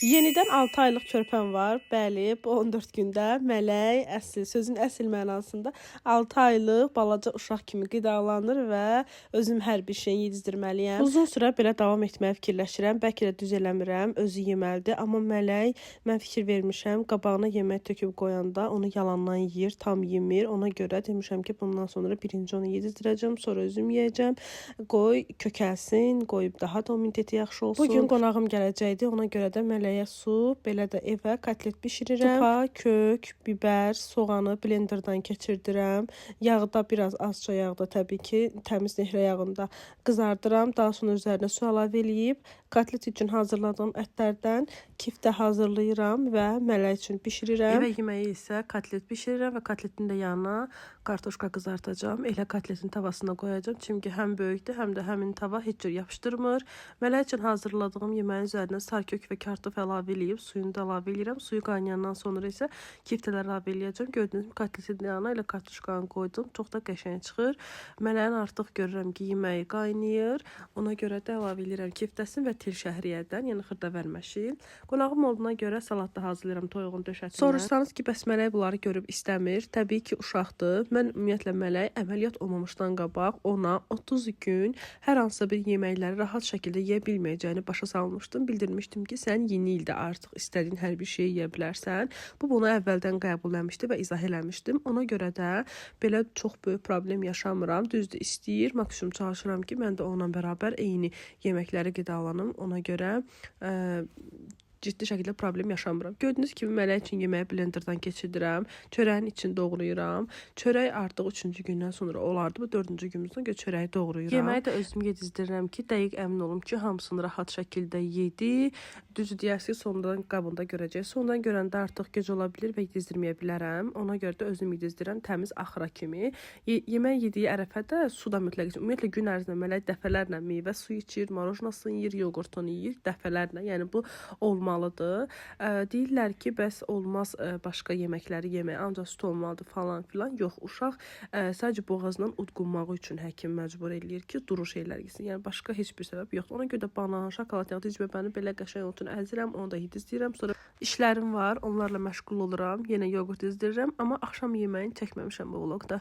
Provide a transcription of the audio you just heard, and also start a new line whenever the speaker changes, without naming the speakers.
Yenidən 6 aylıq körpəm var. Bəli, bu 14 gündə mələk, əsl, sözün əsl mənasında 6 aylıq balaca uşaq kimi qidalanır və özüm hər bir şeyi yedizdirməliyəm. Uzun sürə belə davam etməyə fikirləşirəm. Bəlkə də düz eləmirəm, özü yeməlidir. Amma mələk, mən fikir vermişəm, qabağına yemək töküb qoyanda onu yalandan yeyir, tam yemir. Ona görə demişəm ki, bundan sonra birinci onu yedizdirəcəm, sonra özüm yeyəcəm. Qoy kökəlsin, qoyub daha da immuniteti yaxşı olsun. Bugün qonağım gələcəkdi, ona görə də mələk su, belə də evə kotlet bişirirəm. Supa, kök, bibər, soğanı blenderdan keçirdirəm. Yağda biraz azca yağda təbii ki, təmiz nehrə yağında qızardıram. Daha sonra üzərinə su əlavə eləyib kotlet üçün hazırladığım ətlərdən kiftə hazırlayıram və mələk üçün bişirirəm. Evə yeməyi isə kotlet bişirirəm və kotletin də yanına kartoşka qızartacağam. Elə kotletin tavasına qoyacağam. Çünki həm böyükdür, həm də həmin tava heç cür yapışdırmır. Mələk üçün hazırladığım yeməyin üzərinə sarkök və kartof əlavə eləyib, suyunu da əlavə eləyirəm. Suyu qaynayandan sonra isə kiftələr əlavə eləyəcəm. Gördüyünüz kimi kotletin yanına elə kartuşkanı qoydum. Çox da qəşəng çıxır. Mələyin artıq görürəm ki, yeməyi qaynayır. Ona görə də əlavə eləyirəm kiftəsini və tel şəhriyədən, yəni xırdavərməşi. Qonağım olduğuna görə salat da hazırlayıram toyuğun döşətindən. Soruşsanız ki, bəs mələk bunları görüb istəmir. Təbii ki, uşaqdır. Mən ümumiyyətlə mələk əməliyyat olmamışdan qabaq ona 30 gün hər hansısa bir yeməkləri rahat şəkildə yeyə bilməyəcəyini başa salmışdım. Bildirmişdim ki, sən yeni ildə artıq istədiyin hər bir şeyi yeyə bilərsən. Bu bunu əvvəldən qəbulləmişdi və izah eləmişdim. Ona görə də belə çox böyük problem yaşamıram. Düzdür, istəyir, maksimum çalışıram ki, mən də onunla bərabər eyni yeməkləri qidalanım. Ona görə ciddi şəkildə problem yaşamıram. Gördüyünüz kimi mələk üçün yeməyi blenderdan keçirdirəm. Çörəyin içini doğrayıram. Çörək artıq 3-cü gündən sonra olardı. Bu 4-cü günümüzdən görə çörəyi doğrayıram. Yeməyi də özüm yedizdirirəm ki, dəqiq əmin olum ki, hamısını rahat şəkildə yedi. Düzü deyərsiniz, sonradan qabında görəcək. Sonradan görəndə artıq gec ola bilir və yedizdirməyə bilərəm. Ona görə də özüm yedizdirirəm təmiz axıra kimi. Yemək yediyi ərəfə də su da mütləq içir. Ümumiyyətlə gün ərzində mələk dəfələrlə meyvə suyu içir, marojnasını yeyir, yoğurtunu yeyir dəfələrlə. Yəni bu olmalıdır. Deyirlər ki, bəs olmaz başqa yeməkləri yemək, ancaq süt olmalıdır falan filan. Yox, uşaq sadəcə boğazından udqunmağı üçün həkim məcbur eləyir ki, duru şeylər yesin. Yəni başqa heç bir səbəb yoxdur. Ona görə də banan, şokolad yağı, cibəni belə qəşəng olsun əzirəm, onu da yedizdirirəm. Sonra işlərim var, onlarla məşğul oluram. Yenə yoğurt yedizdirirəm, amma axşam yeməyini çəkməmişəm bu vlogda.